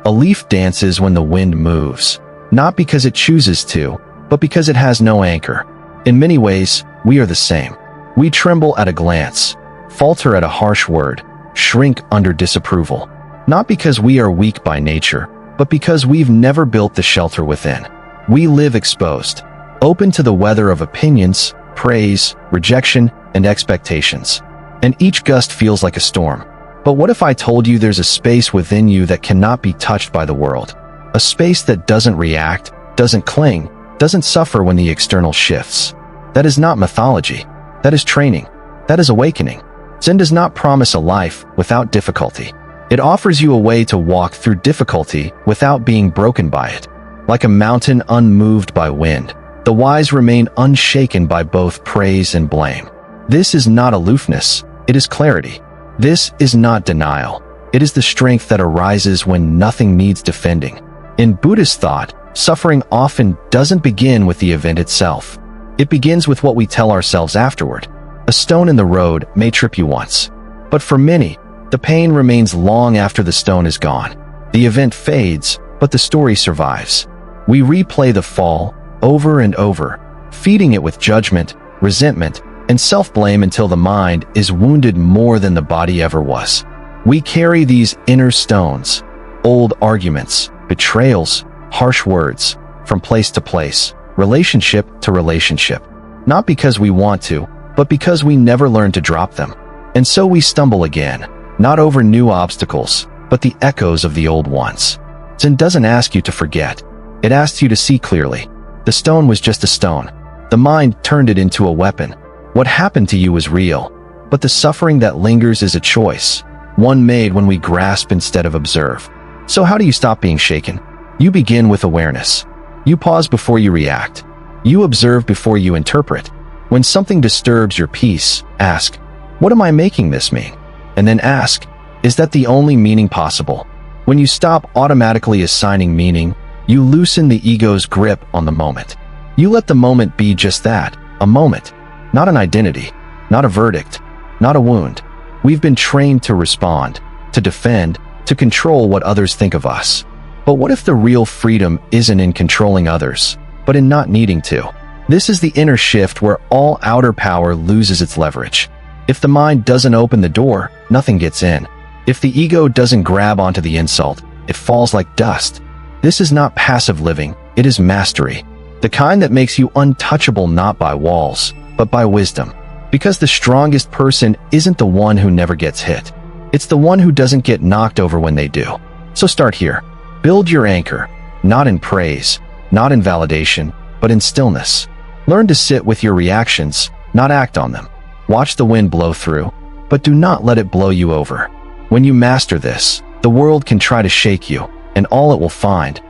A leaf dances when the wind moves, not because it chooses to, but because it has no anchor. In many ways, we are the same. We tremble at a glance, falter at a harsh word, shrink under disapproval. Not because we are weak by nature, but because we've never built the shelter within. We live exposed, open to the weather of opinions, praise, rejection, and expectations. And each gust feels like a storm. But what if I told you there's a space within you that cannot be touched by the world? A space that doesn't react, doesn't cling, doesn't suffer when the external shifts. That is not mythology. That is training. That is awakening. Zen does not promise a life without difficulty. It offers you a way to walk through difficulty without being broken by it. Like a mountain unmoved by wind, the wise remain unshaken by both praise and blame. This is not aloofness, it is clarity. This is not denial. It is the strength that arises when nothing needs defending. In Buddhist thought, suffering often doesn't begin with the event itself. It begins with what we tell ourselves afterward. A stone in the road may trip you once, but for many, the pain remains long after the stone is gone. The event fades, but the story survives. We replay the fall over and over, feeding it with judgment, resentment, and self-blame until the mind is wounded more than the body ever was. We carry these inner stones, old arguments, betrayals, harsh words, from place to place, relationship to relationship. Not because we want to, but because we never learned to drop them. And so we stumble again, not over new obstacles, but the echoes of the old ones. Zen doesn't ask you to forget. It asks you to see clearly. The stone was just a stone. The mind turned it into a weapon. What happened to you was real, but the suffering that lingers is a choice, one made when we grasp instead of observe. So how do you stop being shaken? You begin with awareness. You pause before you react. You observe before you interpret. When something disturbs your peace, ask, what am I making this mean? And then ask, is that the only meaning possible? When you stop automatically assigning meaning, you loosen the ego's grip on the moment. You let the moment be just that, a moment. Not an identity, not a verdict, not a wound. We've been trained to respond, to defend, to control what others think of us. But what if the real freedom isn't in controlling others, but in not needing to? This is the inner shift where all outer power loses its leverage. If the mind doesn't open the door, nothing gets in. If the ego doesn't grab onto the insult, it falls like dust. This is not passive living, it is mastery. The kind that makes you untouchable not by walls, but by wisdom. Because the strongest person isn't the one who never gets hit. It's the one who doesn't get knocked over when they do. So start here. Build your anchor, not in praise, not in validation, but in stillness. Learn to sit with your reactions, not act on them. Watch the wind blow through, but do not let it blow you over. When you master this, the world can try to shake you, and all it will find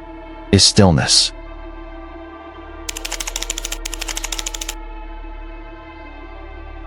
is stillness.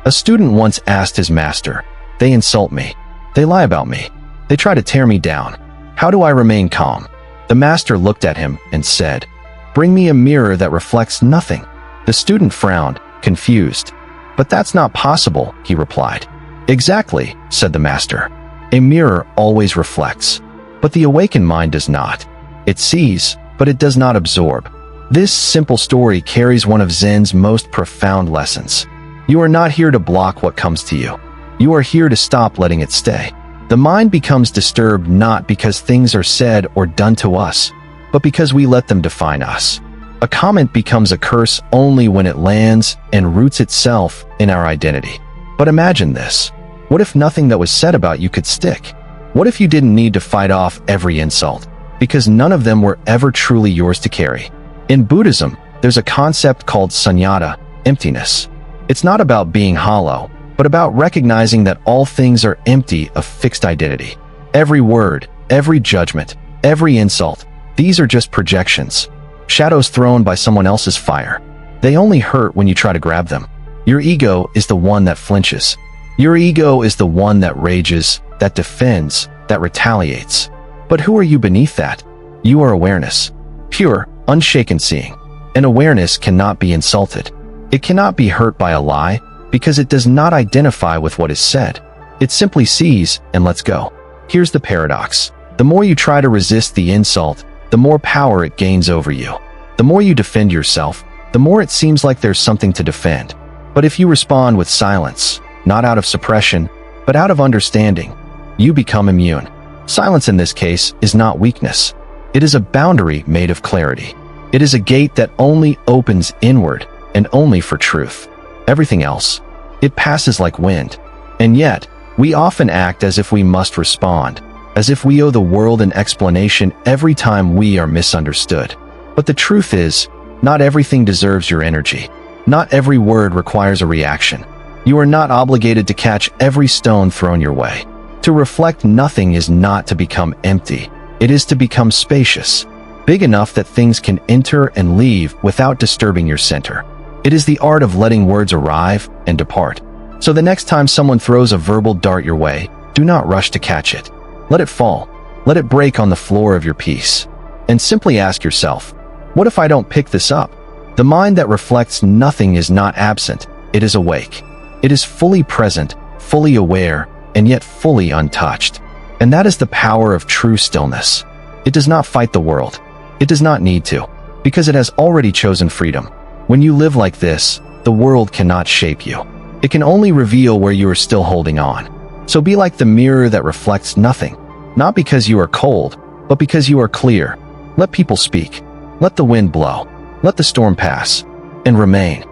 A student once asked his master, "They insult me. They lie about me. They try to tear me down. How do I remain calm?" The master looked at him and said, "Bring me a mirror that reflects nothing." The student frowned, confused. "But that's not possible," he replied. "Exactly," said the master. "A mirror always reflects. But the awakened mind does not. It sees, but it does not absorb." This simple story carries one of Zen's most profound lessons. You are not here to block what comes to you. You are here to stop letting it stay. The mind becomes disturbed not because things are said or done to us, but because we let them define us. A comment becomes a curse only when it lands and roots itself in our identity. But imagine this. What if nothing that was said about you could stick? What if you didn't need to fight off every insult, because none of them were ever truly yours to carry? In Buddhism, there's a concept called sunyata, emptiness. It's not about being hollow, but about recognizing that all things are empty of fixed identity. Every word, every judgment, every insult, these are just projections. Shadows thrown by someone else's fire. They only hurt when you try to grab them. Your ego is the one that flinches. Your ego is the one that rages, that defends, that retaliates. But who are you beneath that? You are awareness. Pure, unshaken seeing. And awareness cannot be insulted. It cannot be hurt by a lie, because it does not identify with what is said. It simply sees and lets go. Here's the paradox. The more you try to resist the insult, the more power it gains over you. The more you defend yourself, the more it seems like there's something to defend. But if you respond with silence, not out of suppression, but out of understanding, you become immune. Silence in this case is not weakness. It is a boundary made of clarity. It is a gate that only opens inward and only for truth. Everything else, it passes like wind. And yet, we often act as if we must respond, as if we owe the world an explanation every time we are misunderstood. But the truth is, not everything deserves your energy. Not every word requires a reaction. You are not obligated to catch every stone thrown your way. To reflect nothing is not to become empty. It is to become spacious, big enough that things can enter and leave without disturbing your center. It is the art of letting words arrive and depart. So the next time someone throws a verbal dart your way, do not rush to catch it. Let it fall. Let it break on the floor of your peace. And simply ask yourself, what if I don't pick this up? The mind that reflects nothing is not absent. It is awake. It is fully present, fully aware, and yet fully untouched. And that is the power of true stillness. It does not fight the world. It does not need to, because it has already chosen freedom. When you live like this, the world cannot shape you. It can only reveal where you are still holding on. So be like the mirror that reflects nothing, not because you are cold, but because you are clear. Let people speak. Let the wind blow. Let the storm pass, and remain.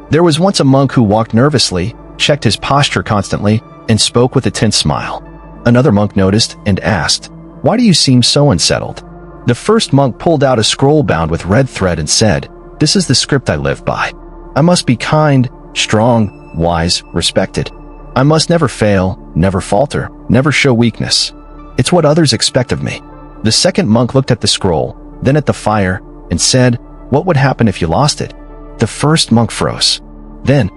There was once a monk who walked nervously, checked his posture constantly, and spoke with a tense smile. Another monk noticed and asked, "Why do you seem so unsettled?" The first monk pulled out a scroll bound with red thread and said, "This is the script I live by. I must be kind, strong, wise, respected. I must never fail, never falter, never show weakness. It's what others expect of me." The second monk looked at the scroll, then at the fire, and said, "What would happen if you lost it?" The first monk froze. "Then,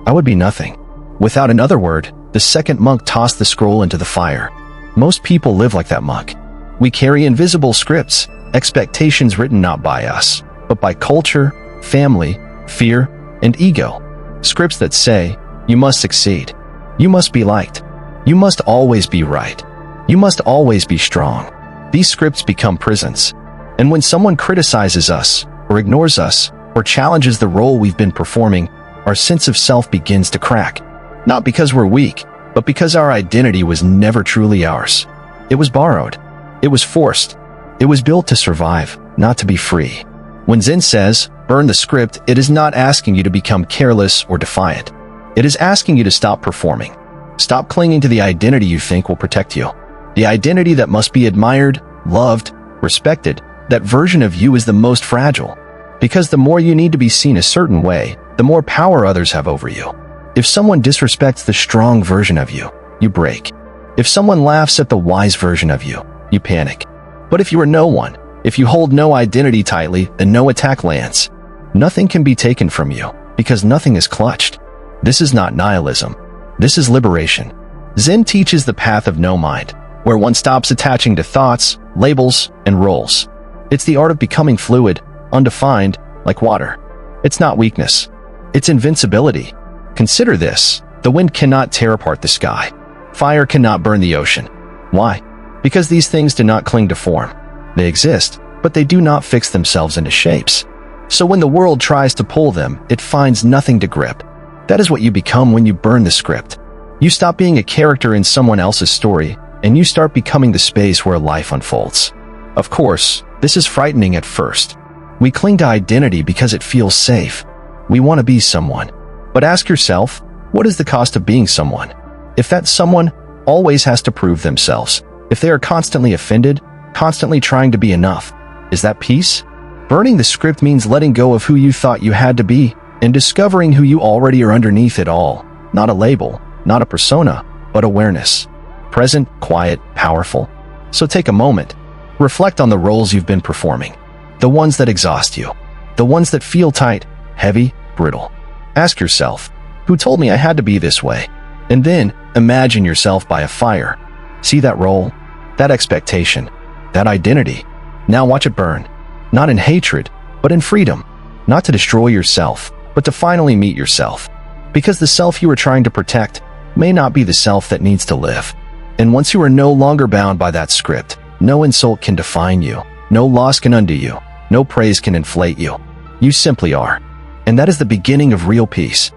I would be nothing." Without another word, the second monk tossed the scroll into the fire. Most people live like that monk. We carry invisible scripts, expectations written not by us, but by culture, family, fear, and ego. Scripts that say, you must succeed. You must be liked. You must always be right. You must always be strong. These scripts become prisons. And when someone criticizes us, or ignores us, or challenges the role we've been performing, our sense of self begins to crack. Not because we're weak, but because our identity was never truly ours. It was borrowed. It was forced. It was built to survive, not to be free. When Zen says, burn the script, it is not asking you to become careless or defiant. It is asking you to stop performing. Stop clinging to the identity you think will protect you. The identity that must be admired, loved, respected. That version of you is the most fragile. Because the more you need to be seen a certain way, the more power others have over you. If someone disrespects the strong version of you, you break. If someone laughs at the wise version of you, you panic. But if you are no one, if you hold no identity tightly, then no attack lands. Nothing can be taken from you, because nothing is clutched. This is not nihilism. This is liberation. Zen teaches the path of no mind, where one stops attaching to thoughts, labels, and roles. It's the art of becoming fluid, undefined, like water. It's not weakness. It's invincibility. Consider this. The wind cannot tear apart the sky. Fire cannot burn the ocean. Why? Because these things do not cling to form. They exist, but they do not fix themselves into shapes. So when the world tries to pull them, it finds nothing to grip. That is what you become when you burn the script. You stop being a character in someone else's story, and you start becoming the space where life unfolds. Of course, this is frightening at first. We cling to identity because it feels safe. We want to be someone. But ask yourself, what is the cost of being someone? If that someone always has to prove themselves, if they are constantly offended, constantly trying to be enough, is that peace? Burning the script means letting go of who you thought you had to be and discovering who you already are underneath it all. Not a label, not a persona, but awareness. Present, quiet, powerful. So take a moment. Reflect on the roles you've been performing. The ones that exhaust you. The ones that feel tight, heavy, brittle. Ask yourself, who told me I had to be this way? And then imagine yourself by a fire. See that role, that expectation, that identity. Now watch it burn. Not in hatred, but in freedom. Not to destroy yourself, but to finally meet yourself. Because the self you are trying to protect may not be the self that needs to live. And once you are no longer bound by that script, no insult can define you, no loss can undo you, no praise can inflate you. You simply are. And that is the beginning of real peace.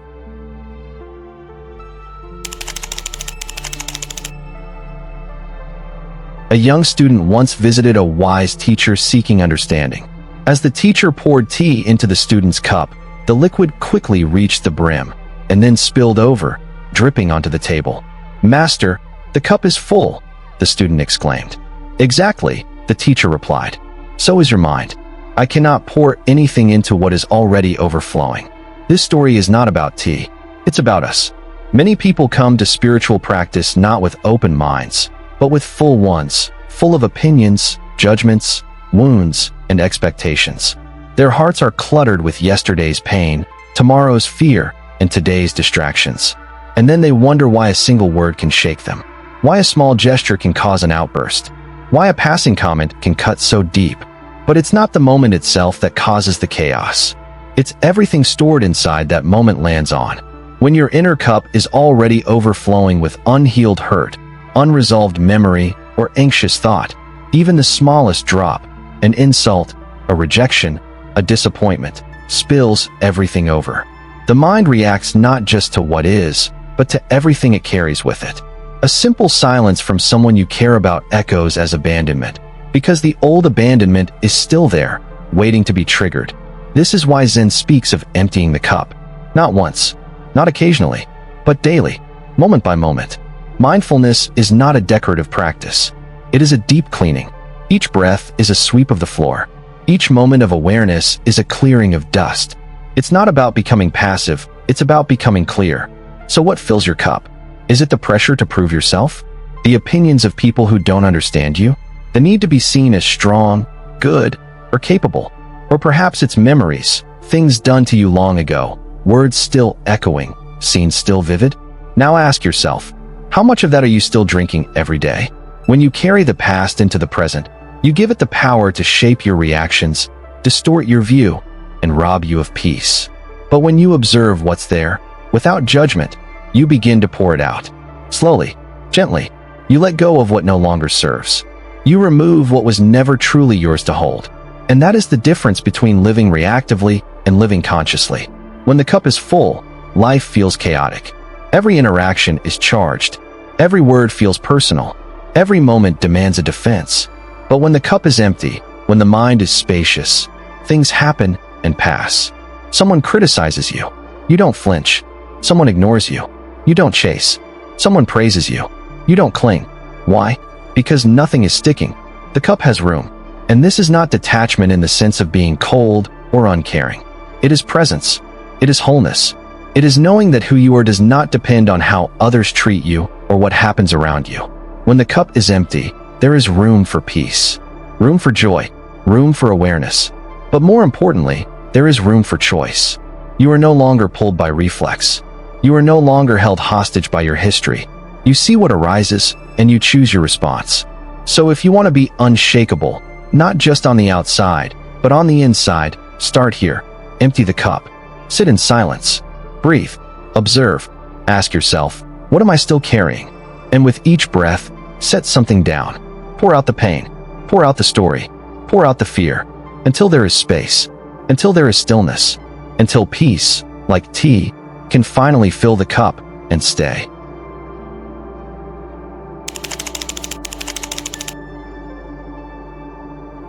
A young student once visited a wise teacher seeking understanding. As the teacher poured tea into the student's cup, the liquid quickly reached the brim and then spilled over, dripping onto the table. "Master, the cup is full," the student exclaimed. "Exactly," the teacher replied. "So is your mind. I cannot pour anything into what is already overflowing." This story is not about tea. It's about us. Many people come to spiritual practice not with open minds, but with full ones, full of opinions, judgments, wounds, and expectations. Their hearts are cluttered with yesterday's pain, tomorrow's fear, and today's distractions. And then they wonder why a single word can shake them, why a small gesture can cause an outburst, why a passing comment can cut so deep. But it's not the moment itself that causes the chaos. It's everything stored inside that moment lands on. When your inner cup is already overflowing with unhealed hurt, unresolved memory, or anxious thought, even the smallest drop, an insult, a rejection, a disappointment, spills everything over. The mind reacts not just to what is, but to everything it carries with it. A simple silence from someone you care about echoes as abandonment, because the old abandonment is still there, waiting to be triggered. This is why Zen speaks of emptying the cup. Not once, not occasionally, but daily, moment by moment. Mindfulness is not a decorative practice. It is a deep cleaning. Each breath is a sweep of the floor. Each moment of awareness is a clearing of dust. It's not about becoming passive, it's about becoming clear. So what fills your cup? Is it the pressure to prove yourself? The opinions of people who don't understand you? The need to be seen as strong, good, or capable? Or perhaps it's memories, things done to you long ago, words still echoing, scenes still vivid? Now ask yourself, how much of that are you still drinking every day? When you carry the past into the present, you give it the power to shape your reactions, distort your view, and rob you of peace. But when you observe what's there, without judgment, you begin to pour it out. Slowly, gently, you let go of what no longer serves. You remove what was never truly yours to hold. And that is the difference between living reactively and living consciously. When the cup is full, life feels chaotic. Every interaction is charged. Every word feels personal. Every moment demands a defense. But when the cup is empty, when the mind is spacious, things happen and pass. Someone criticizes you. You don't flinch. Someone ignores you. You don't chase. Someone praises you. You don't cling. Why? Because nothing is sticking. The cup has room. And this is not detachment in the sense of being cold or uncaring. It is presence. It is wholeness. It is knowing that who you are does not depend on how others treat you or what happens around you. When the cup is empty, there is room for peace, room for joy, room for awareness. But more importantly, there is room for choice. You are no longer pulled by reflex. You are no longer held hostage by your history. You see what arises, and you choose your response. So if you want to be unshakable, not just on the outside, but on the inside, start here. Empty the cup. Sit in silence. Breathe. Observe. Ask yourself, what am I still carrying? And with each breath, set something down. Pour out the pain. Pour out the story. Pour out the fear. Until there is space. Until there is stillness. Until peace, like tea, can finally fill the cup and stay.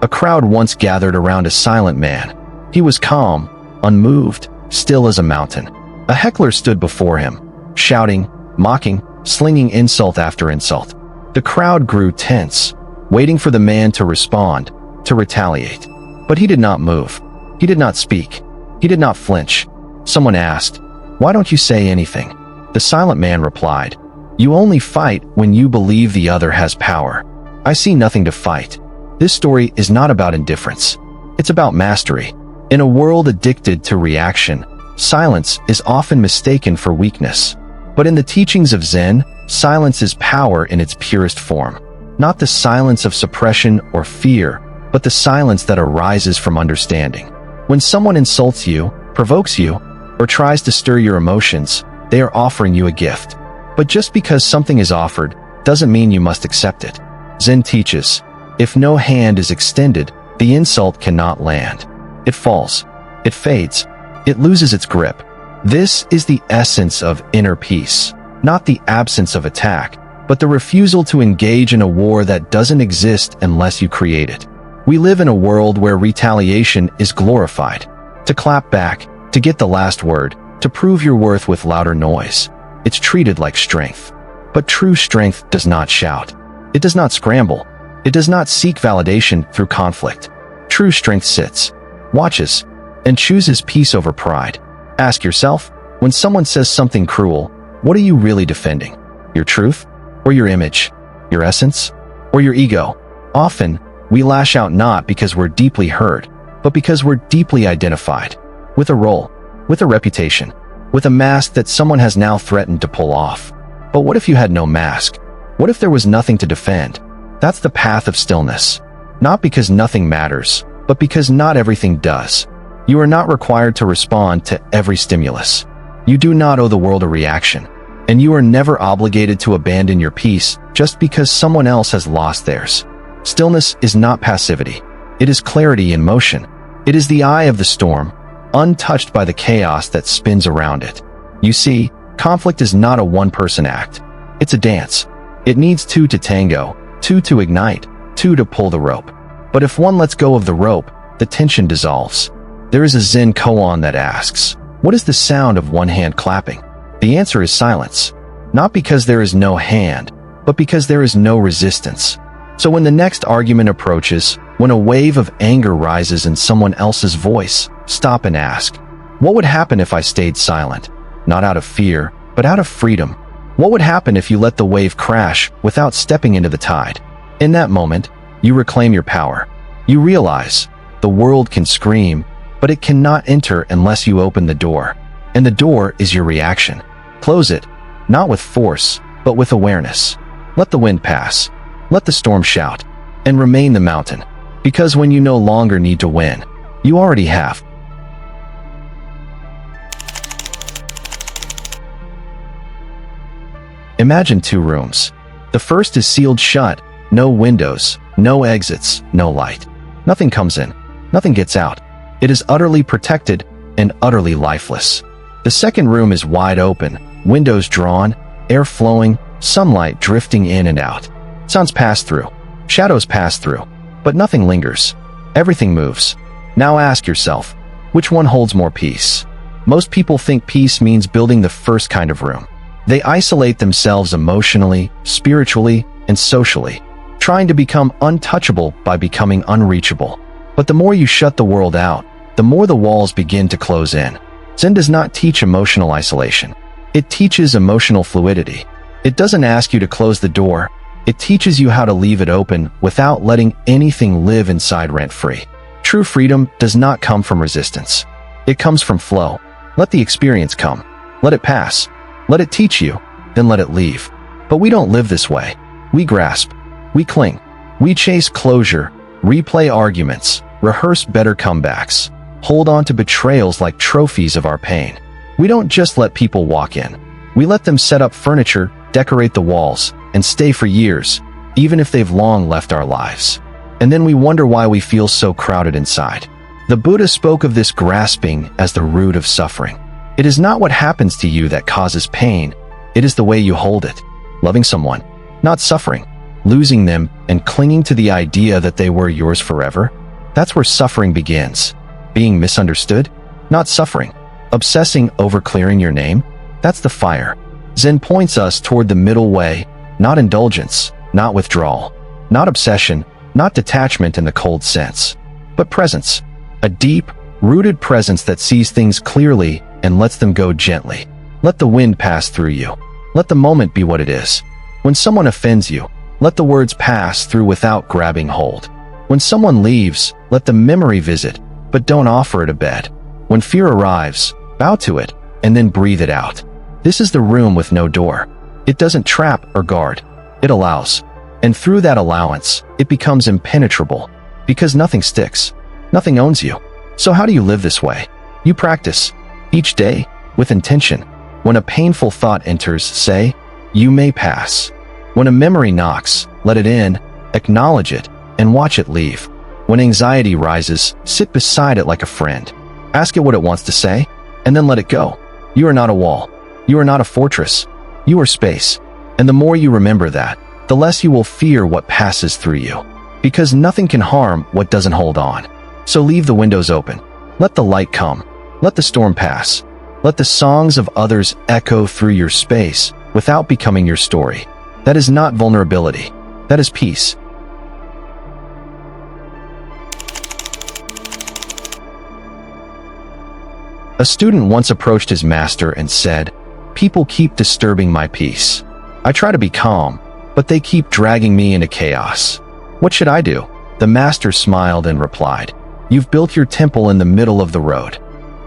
A crowd once gathered around a silent man. He was calm, unmoved, still as a mountain. A heckler stood before him, shouting, mocking, slinging insult after insult. The crowd grew tense, waiting for the man to respond, to retaliate. But he did not move. He did not speak. He did not flinch. Someone asked, "Why don't you say anything?" The silent man replied, "You only fight when you believe the other has power. I see nothing to fight." This story is not about indifference. It's about mastery. In a world addicted to reaction, silence is often mistaken for weakness. But in the teachings of Zen, silence is power in its purest form. Not the silence of suppression or fear, but the silence that arises from understanding. When someone insults you, provokes you, or tries to stir your emotions, They are offering you a gift. But just because something is offered doesn't mean you must accept it. Zen teaches, if no hand is extended, the insult cannot land. It falls. It fades. It loses its grip. This is the essence of inner peace, not the absence of attack, but the refusal to engage in a war that doesn't exist unless you create it. We live in a world where retaliation is glorified. To clap back, to get the last word, to prove your worth with louder noise. It's treated like strength. But true strength does not shout. It does not scramble. It does not seek validation through conflict. True strength sits, watches, and chooses peace over pride. Ask yourself, when someone says something cruel, what are you really defending? Your truth? Or your image? Your essence? Or your ego? Often, we lash out not because we're deeply hurt, but because we're deeply identified with a role, with a reputation, with a mask that someone has now threatened to pull off. But what if you had no mask? What if there was nothing to defend? That's the path of stillness. Not because nothing matters, but because not everything does. You are not required to respond to every stimulus. You do not owe the world a reaction, and you are never obligated to abandon your peace just because someone else has lost theirs. Stillness is not passivity. It is clarity in motion. It is the eye of the storm, untouched by the chaos that spins around it. You see, conflict is not a one-person act. It's a dance. It needs two to tango, two to ignite, two to pull the rope. But if one lets go of the rope, the tension dissolves. There is a Zen koan that asks, what is the sound of one hand clapping? The answer is silence. Not because there is no hand, but because there is no resistance. So when the next argument approaches, when a wave of anger rises in someone else's voice, stop and ask, what would happen if I stayed silent? Not out of fear, but out of freedom. What would happen if you let the wave crash without stepping into the tide? In that moment, you reclaim your power. You realize, the world can scream, but it cannot enter unless you open the door. And the door is your reaction. Close it, not with force, but with awareness. Let the wind pass. Let the storm shout. And remain the mountain. Because when you no longer need to win, you already have. Imagine two rooms. The first is sealed shut, no windows, no exits, no light. Nothing comes in, nothing gets out. It is utterly protected and utterly lifeless. The second room is wide open, windows drawn, air flowing, sunlight drifting in and out. Sounds pass through, shadows pass through, but nothing lingers. Everything moves. Now ask yourself, which one holds more peace? Most people think peace means building the first kind of room. They isolate themselves emotionally, spiritually, and socially, trying to become untouchable by becoming unreachable. But the more you shut the world out, the more the walls begin to close in. Zen does not teach emotional isolation. It teaches emotional fluidity. It doesn't ask you to close the door. It teaches you how to leave it open without letting anything live inside rent-free. True freedom does not come from resistance. It comes from flow. Let the experience come. Let it pass. Let it teach you, then let it leave. But we don't live this way. We grasp. We cling. We chase closure, replay arguments, rehearse better comebacks, hold on to betrayals like trophies of our pain. We don't just let people walk in. We let them set up furniture, decorate the walls, and stay for years, even if they've long left our lives. And then we wonder why we feel so crowded inside. The Buddha spoke of this grasping as the root of suffering. It is not what happens to you that causes pain. It is the way you hold it. Loving someone, not suffering. Losing them and clinging to the idea that they were yours forever. That's where suffering begins. Being misunderstood, not suffering. Obsessing over clearing your name, that's the fire. Zen points us toward the middle way, not indulgence, not withdrawal, not obsession, not detachment in the cold sense, but presence. A deep, rooted presence that sees things clearly and lets them go gently. Let the wind pass through you. Let the moment be what it is. When someone offends you, let the words pass through without grabbing hold. When someone leaves, let the memory visit, but don't offer it a bed. When fear arrives, bow to it, and then breathe it out. This is the room with no door. It doesn't trap or guard. It allows. And through that allowance, it becomes impenetrable, because nothing sticks. Nothing owns you. So how do you live this way? You practice. Each day, with intention. When a painful thought enters, say, "You may pass." When a memory knocks, let it in, acknowledge it, and watch it leave. When anxiety rises, sit beside it like a friend. Ask it what it wants to say, and then let it go. You are not a wall. You are not a fortress. You are space. And the more you remember that, the less you will fear what passes through you. Because nothing can harm what doesn't hold on. So leave the windows open. Let the light come. Let the storm pass. Let the songs of others echo through your space without becoming your story. That is not vulnerability. That is peace. A student once approached his master and said, "People keep disturbing my peace. I try to be calm, but they keep dragging me into chaos. What should I do?" The master smiled and replied, "You've built your temple in the middle of the road."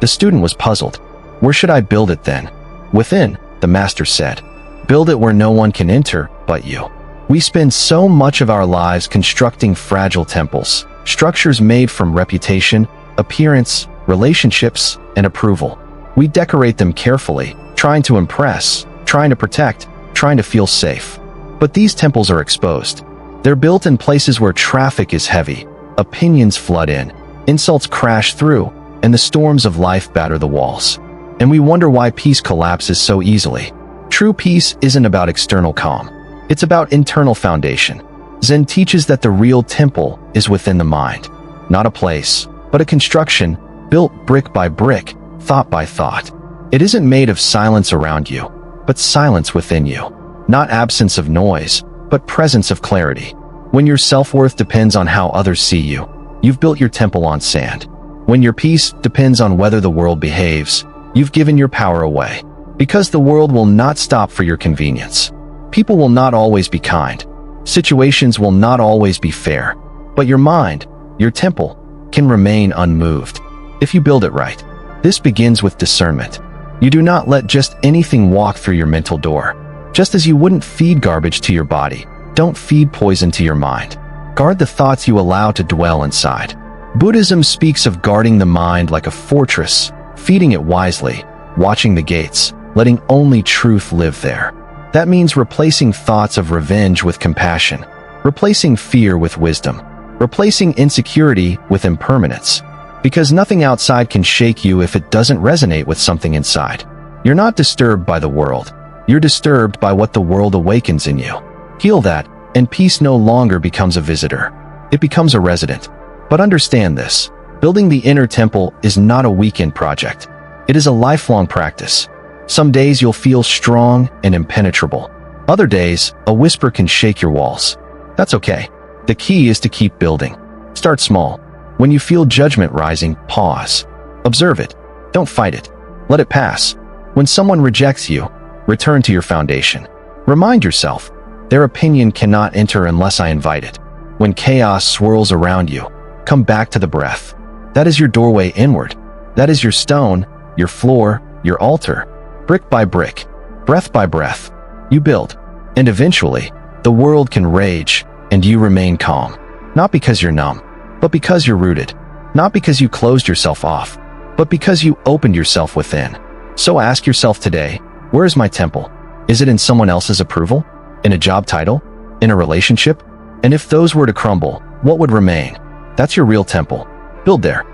The student was puzzled. "Where should I build it then?" "Within," the master said. "Build it where no one can enter but you." We spend so much of our lives constructing fragile temples, structures made from reputation, appearance, relationships, and approval. We decorate them carefully, trying to impress, trying to protect, trying to feel safe. But these temples are exposed. They're built in places where traffic is heavy, opinions flood in, insults crash through, and the storms of life batter the walls. And we wonder why peace collapses so easily. True peace isn't about external calm. It's about internal foundation. Zen teaches that the real temple is within the mind. Not a place, but a construction built brick by brick, thought by thought. It isn't made of silence around you, but silence within you. Not absence of noise, but presence of clarity. When your self-worth depends on how others see you, you've built your temple on sand. When your peace depends on whether the world behaves, you've given your power away. Because the world will not stop for your convenience. People will not always be kind. Situations will not always be fair. But your mind, your temple, can remain unmoved. If you build it right. This begins with discernment. You do not let just anything walk through your mental door. Just as you wouldn't feed garbage to your body, don't feed poison to your mind. Guard the thoughts you allow to dwell inside. Buddhism speaks of guarding the mind like a fortress, feeding it wisely, watching the gates, letting only truth live there. That means replacing thoughts of revenge with compassion, replacing fear with wisdom, replacing insecurity with impermanence. Because nothing outside can shake you if it doesn't resonate with something inside. You're not disturbed by the world. You're disturbed by what the world awakens in you. Heal that, and peace no longer becomes a visitor. It becomes a resident. But understand this. Building the inner temple is not a weekend project. It is a lifelong practice. Some days you'll feel strong and impenetrable. Other days, a whisper can shake your walls. That's okay. The key is to keep building. Start small. When you feel judgment rising, pause. Observe it. Don't fight it. Let it pass. When someone rejects you, return to your foundation. Remind yourself, their opinion cannot enter unless I invite it. When chaos swirls around you, come back to the breath. That is your doorway inward. That is your stone, your floor, your altar. Brick by brick, breath by breath, you build. And eventually, the world can rage, and you remain calm. Not because you're numb, but because you're rooted. Not because you closed yourself off, but because you opened yourself within. So ask yourself today, where is my temple? Is it in someone else's approval? In a job title? In a relationship? And if those were to crumble, what would remain? That's your real temple. Build there.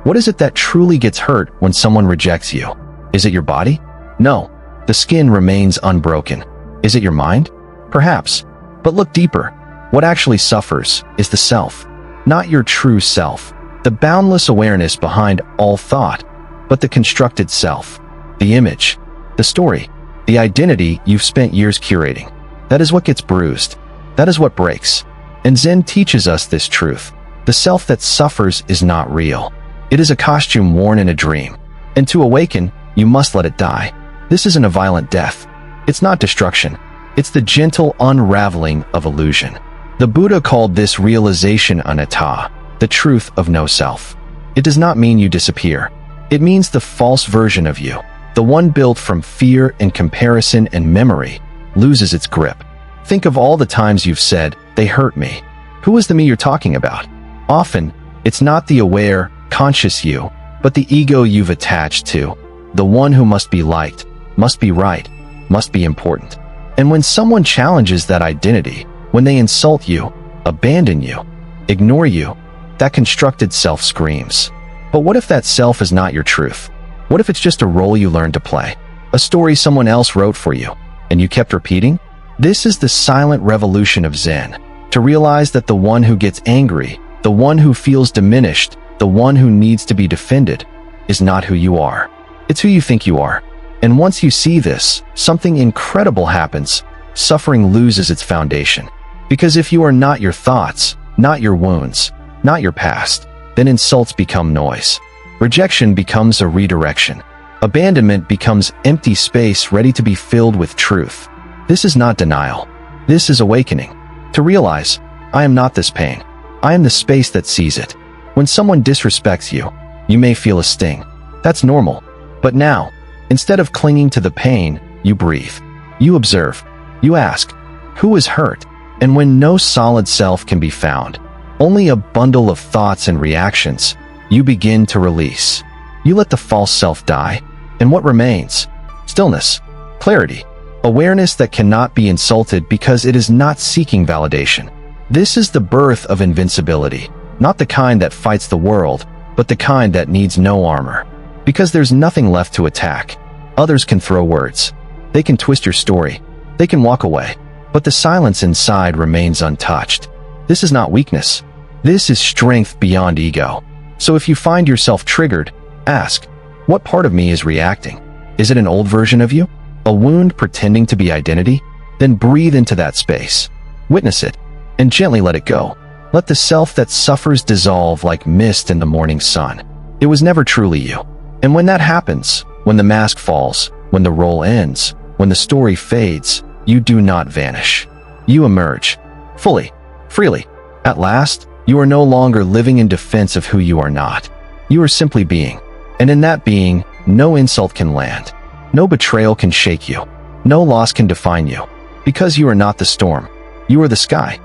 What is it that truly gets hurt when someone rejects you? Is it your body? No. The skin remains unbroken. Is it your mind? Perhaps. But look deeper. What actually suffers is the self. Not your true self. The boundless awareness behind all thought, but the constructed self. The image. The story. The identity you've spent years curating. That is what gets bruised. That is what breaks. And Zen teaches us this truth. The self that suffers is not real. It is a costume worn in a dream. And to awaken, you must let it die. This isn't a violent death. It's not destruction. It's the gentle unraveling of illusion. The Buddha called this realization anatta, the truth of no self. It does not mean you disappear. It means the false version of you, the one built from fear and comparison and memory, loses its grip. Think of all the times you've said, "They hurt me." Who is the me you're talking about? Often, It's not the aware, conscious you, but the ego you've attached to, the one who must be liked, must be right, must be important. And when someone challenges that identity, when they insult you, abandon you, ignore you, that constructed self screams. But what if that self is not your truth? What if it's just a role you learned to play? A story someone else wrote for you, and you kept repeating? This is the silent revolution of Zen. To realize that the one who gets angry, the one who feels diminished, the one who needs to be defended, is not who you are. It's who you think you are. And once you see this, something incredible happens. Suffering loses its foundation. Because if you are not your thoughts, not your wounds, not your past, then insults become noise. Rejection becomes a redirection. Abandonment becomes empty space ready to be filled with truth. This is not denial. This is awakening. To realize, I am not this pain. I am the space that sees it. When someone disrespects you, you may feel a sting. That's normal. But now, instead of clinging to the pain, you breathe. You observe. You ask, who is hurt? And when no solid self can be found, only a bundle of thoughts and reactions, you begin to release. You let the false self die. And what remains? Stillness, clarity, awareness that cannot be insulted because it is not seeking validation. This is the birth of invincibility, not the kind that fights the world, but the kind that needs no armor. Because there's nothing left to attack. Others can throw words. They can twist your story. They can walk away. But the silence inside remains untouched. This is not weakness. This is strength beyond ego. So if you find yourself triggered, ask, what part of me is reacting? Is it an old version of you? A wound pretending to be identity? Then breathe into that space. Witness it, and gently let it go. Let the self that suffers dissolve like mist in the morning sun. It was never truly you. And when that happens, when the mask falls, when the role ends, when the story fades, you do not vanish. You emerge, fully, freely. At last, you are no longer living in defense of who you are not. You are simply being. And in that being, no insult can land. No betrayal can shake you. No loss can define you. Because you are not the storm. You are the sky.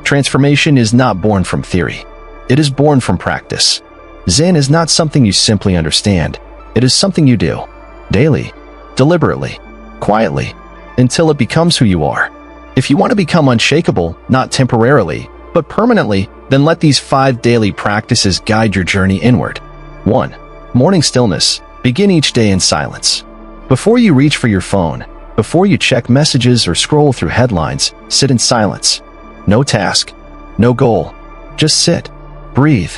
Transformation is not born from theory. It is born from practice. Zen is not something you simply understand. It is something you do. Daily. Deliberately. Quietly. Until it becomes who you are. If you want to become unshakable, not temporarily, but permanently, then let these 5 daily practices guide your journey inward. 1. Morning stillness. Begin each day in silence. Before you reach for your phone, before you check messages or scroll through headlines, sit in silence. No task, no goal. Just sit, breathe,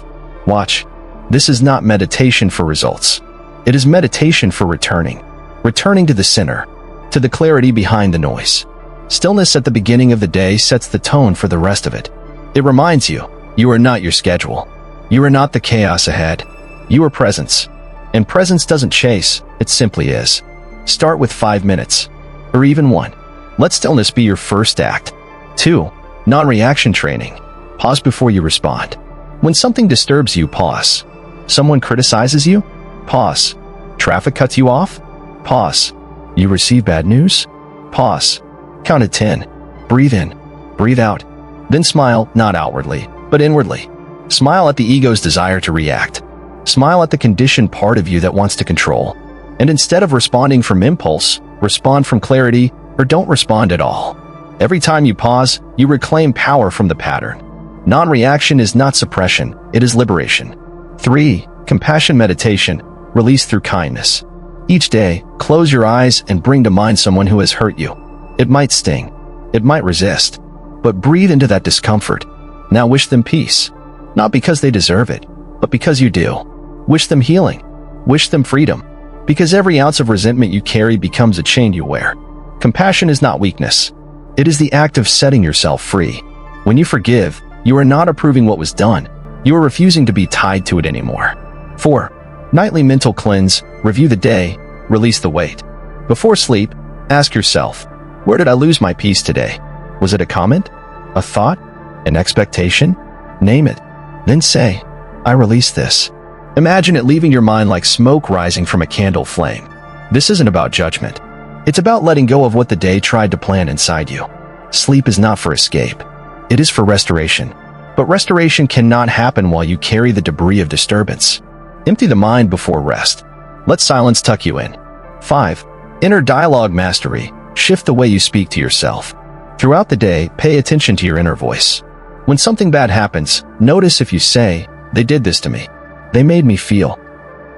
watch. This is not meditation for results. It is meditation for returning. Returning to the center, to the clarity behind the noise. Stillness at the beginning of the day sets the tone for the rest of it. It reminds you, you are not your schedule. You are not the chaos ahead. You are presence. And presence doesn't chase, it simply is. Start with 5 minutes, or even 1. Let stillness be your first act. 2. Non-reaction training. Pause before you respond. When something disturbs you, pause. Someone criticizes you? Pause. Traffic cuts you off? Pause. You receive bad news? Pause. Count to 10. Breathe in. Breathe out. Then smile, not outwardly, but inwardly. Smile at the ego's desire to react. Smile at the conditioned part of you that wants to control. And instead of responding from impulse, respond from clarity, or don't respond at all. Every time you pause, you reclaim power from the pattern. Non-reaction is not suppression, it is liberation. 3. Compassion meditation, release through kindness. Each day, close your eyes and bring to mind someone who has hurt you. It might sting, it might resist, but breathe into that discomfort. Now wish them peace, not because they deserve it, but because you do. Wish them healing, wish them freedom, because every ounce of resentment you carry becomes a chain you wear. Compassion is not weakness. It is the act of setting yourself free. When you forgive, you are not approving what was done. You are refusing to be tied to it anymore. 4. Nightly mental cleanse, review the day, release the weight. Before sleep, ask yourself, where did I lose my peace today? Was it a comment? A thought? An expectation? Name it. Then say, I release this. Imagine it leaving your mind like smoke rising from a candle flame. This isn't about judgment. It's about letting go of what the day tried to plant inside you. Sleep is not for escape. It is for restoration. But restoration cannot happen while you carry the debris of disturbance. Empty the mind before rest. Let silence tuck you in. 5. Inner dialogue mastery. Shift the way you speak to yourself. Throughout the day, pay attention to your inner voice. When something bad happens, notice if you say, "They did this to me. They made me feel."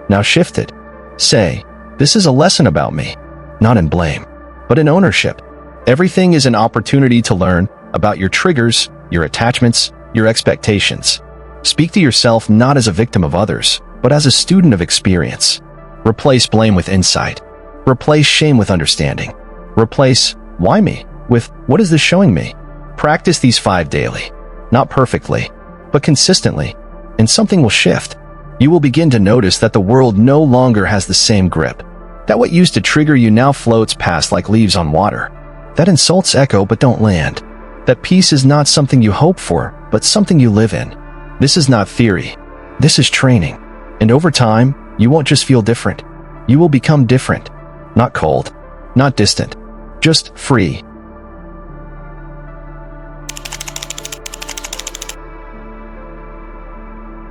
Now shift it. Say, "This is a lesson about me," not in blame, but in ownership. Everything is an opportunity to learn about your triggers, your attachments, your expectations. Speak to yourself not as a victim of others, but as a student of experience. Replace blame with insight. Replace shame with understanding. Replace "why me?" with "what is this showing me?" Practice these 5 daily. Not perfectly, but consistently, and something will shift. You will begin to notice that the world no longer has the same grip. That what used to trigger you now floats past like leaves on water. That insults echo but don't land. That peace is not something you hope for, but something you live in. This is not theory. This is training. And over time, you won't just feel different. You will become different. Not cold, not distant, just free.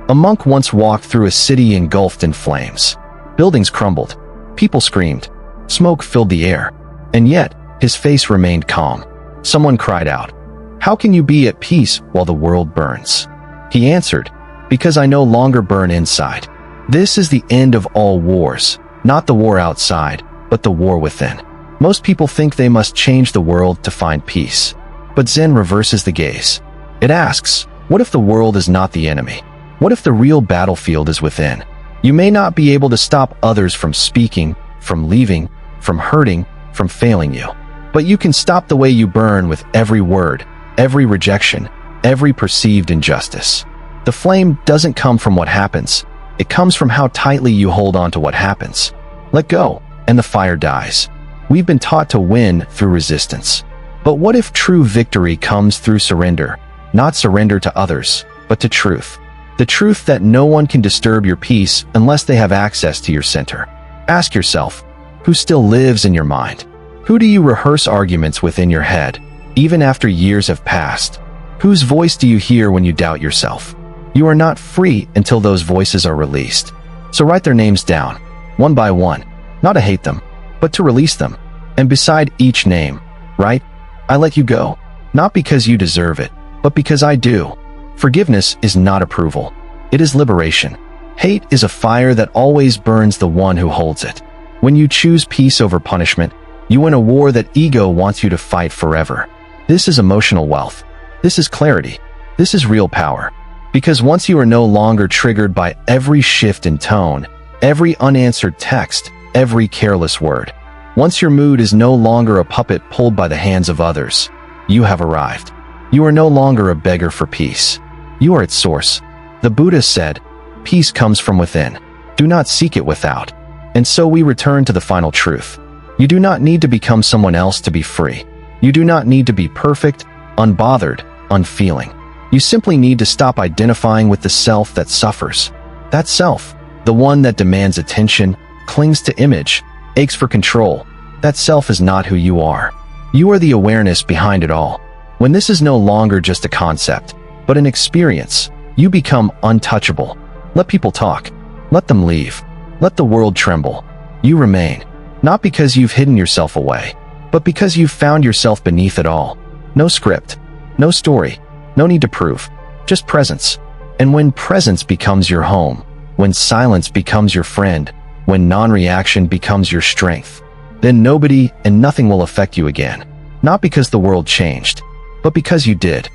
A monk once walked through a city engulfed in flames. Buildings crumbled. People screamed. Smoke filled the air. And yet, his face remained calm. Someone cried out, "How can you be at peace while the world burns?" He answered, "Because I no longer burn inside." This is the end of all wars, not the war outside, but the war within. Most people think they must change the world to find peace. But Zen reverses the gaze. It asks, what if the world is not the enemy? What if the real battlefield is within? You may not be able to stop others from speaking, from leaving, from hurting, from failing you. But you can stop the way you burn with every word, every rejection, every perceived injustice. The flame doesn't come from what happens. It comes from how tightly you hold on to what happens. Let go, and the fire dies. We've been taught to win through resistance. But what if true victory comes through surrender? Not surrender to others, but to truth. The truth that no one can disturb your peace unless they have access to your center. Ask yourself, who still lives in your mind? Who do you rehearse arguments with in your head, even after years have passed? Whose voice do you hear when you doubt yourself? You are not free until those voices are released. So write their names down, one by one, not to hate them, but to release them. And beside each name, write, "I let you go," not because you deserve it, but because I do. Forgiveness is not approval. It is liberation. Hate is a fire that always burns the one who holds it. When you choose peace over punishment, you win a war that ego wants you to fight forever. This is emotional wealth. This is clarity. This is real power. Because once you are no longer triggered by every shift in tone, every unanswered text, every careless word, once your mood is no longer a puppet pulled by the hands of others, you have arrived. You are no longer a beggar for peace. You are its source. The Buddha said, "Peace comes from within. Do not seek it without." And so we return to the final truth. You do not need to become someone else to be free. You do not need to be perfect, unbothered, unfeeling. You simply need to stop identifying with the self that suffers. That self, the one that demands attention, clings to image, aches for control. That self is not who you are. You are the awareness behind it all. When this is no longer just a concept, but an experience, you become untouchable. Let people talk. Let them leave. Let the world tremble. You remain, not because you've hidden yourself away, but because you've found yourself beneath it all. No script, no story, no need to prove, just presence. And when presence becomes your home, when silence becomes your friend, when non-reaction becomes your strength, then nobody and nothing will affect you again. Not because the world changed, but because you did.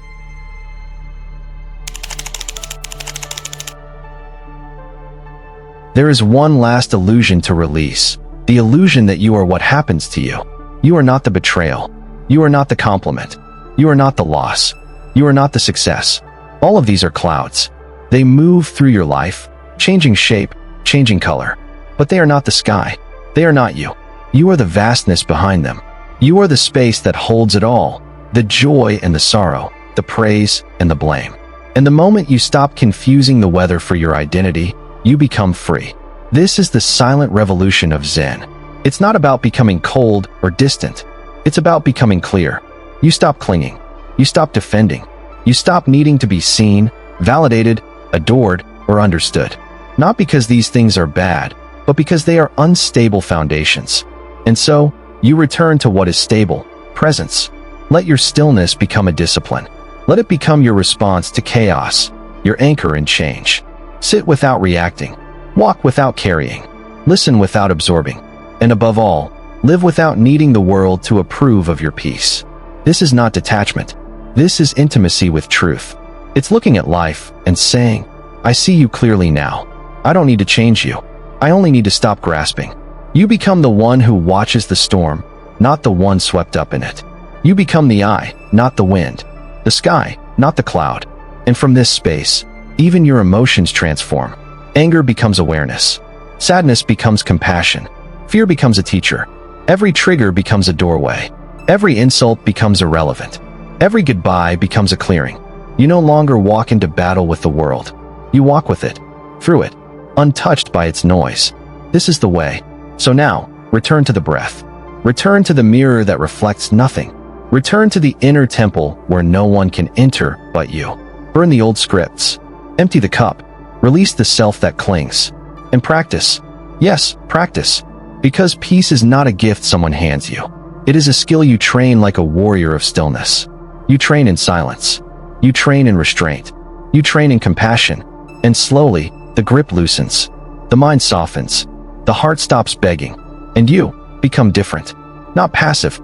There is one last illusion to release, the illusion that you are what happens to you. You are not the betrayal. You are not the compliment. You are not the loss. You are not the success. All of these are clouds. They move through your life, changing shape, changing color. But they are not the sky. They are not you. You are the vastness behind them. You are the space that holds it all, the joy and the sorrow, the praise and the blame. And the moment you stop confusing the weather for your identity, you become free. This is the silent revolution of Zen. It's not about becoming cold or distant. It's about becoming clear. You stop clinging. You stop defending. You stop needing to be seen, validated, adored, or understood. Not because these things are bad, but because they are unstable foundations. And so, you return to what is stable: presence. Let your stillness become a discipline. Let it become your response to chaos, your anchor in change. Sit without reacting. Walk without carrying. Listen without absorbing. And above all, live without needing the world to approve of your peace. This is not detachment. This is intimacy with truth. It's looking at life and saying, I see you clearly now. I don't need to change you. I only need to stop grasping. You become the one who watches the storm, not the one swept up in it. You become the eye, not the wind. The sky, not the cloud. And from this space, even your emotions transform. Anger becomes awareness. Sadness becomes compassion. Fear becomes a teacher. Every trigger becomes a doorway. Every insult becomes irrelevant. Every goodbye becomes a clearing. You no longer walk into battle with the world. You walk with it, through it, untouched by its noise. This is the way. So now, return to the breath. Return to the mirror that reflects nothing. Return to the inner temple where no one can enter but you. Burn the old scripts. Empty the cup. Release the self that clings. And practice. Yes, practice. Because peace is not a gift someone hands you. It is a skill you train like a warrior of stillness. You train in silence. You train in restraint. You train in compassion. And slowly, the grip loosens. The mind softens. The heart stops begging. And you become different. Not passive,